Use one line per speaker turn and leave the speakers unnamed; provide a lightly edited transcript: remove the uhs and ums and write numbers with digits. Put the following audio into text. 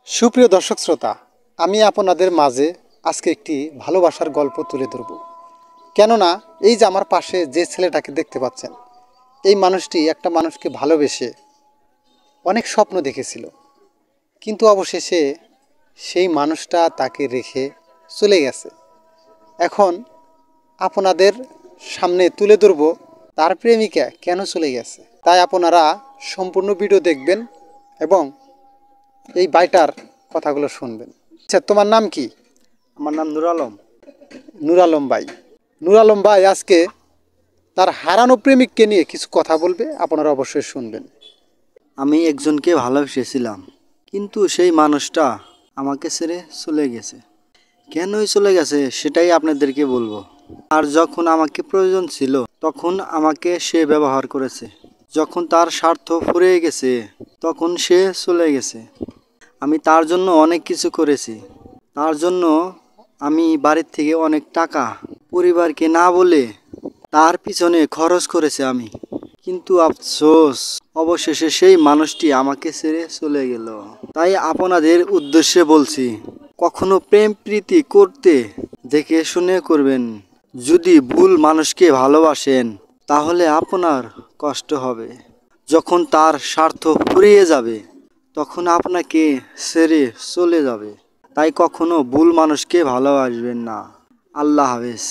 সুপ্রিয় দর্শক শ্রোতা, আমি আপনাদের মাঝে আজকে একটি ভালোবাসার গল্প তুলে ধরব। কেননা এই যে আমার পাশে যে ছেলেটাকে দেখতে পাচ্ছেন, এই মানুষটি একটা মানুষকে ভালোবেসে অনেক স্বপ্ন দেখেছিল, কিন্তু অবশেষে সেই মানুষটা তাকে রেখে চলে গেছে। এখন আপনাদের সামনে তুলে ধরব তার প্রেমিকা কেন চলে গেছে। তাই আপনারা সম্পূর্ণ ভিডিও দেখবেন এবং এই বাইটার কথাগুলো শুনবেন। আচ্ছা, তোমার নাম কি?
আমার নাম নুর আলম।
নূর আলম ভাই। নূর আলম ভাই আজকে তার হারানো প্রেমিককে নিয়ে কিছু কথা বলবে, আপনারা অবশ্যই শুনবেন।
আমি একজনকে ভালোবেসেছিলাম, কিন্তু সেই মানুষটা আমাকে ছেড়ে চলে গেছে। কেনই চলে গেছে সেটাই আপনাদেরকে বলবো। আর যখন আমাকে প্রয়োজন ছিল তখন আমাকে সে ব্যবহার করেছে। যখন তার স্বার্থ ফুরিয়ে গেছে তখন সে চলে গেছে। আমি তার জন্য অনেক কিছু করেছি। তার জন্য আমি বাড়ির থেকে অনেক টাকা পরিবারকে না বলে তার পিছনে খরচ করেছি আমি। কিন্তু আফসোস, অবশেষে সেই মানুষটি আমাকে ছেড়ে চলে গেল। তাই আপনাদের উদ্দেশ্যে বলছি, কখনো প্রেম প্রীতি করতে দেখে শুনে করবেন। যদি ভুল মানুষকে ভালোবাসেন তাহলে আপনার কষ্ট হবে। যখন তার স্বার্থ ফুরিয়ে যাবে তখন আপনাকে ছেড়ে চলে যাবে। তাই কখনো ভুল মানুষকে ভালোবাসবেন না। আল্লাহ হাফেজ।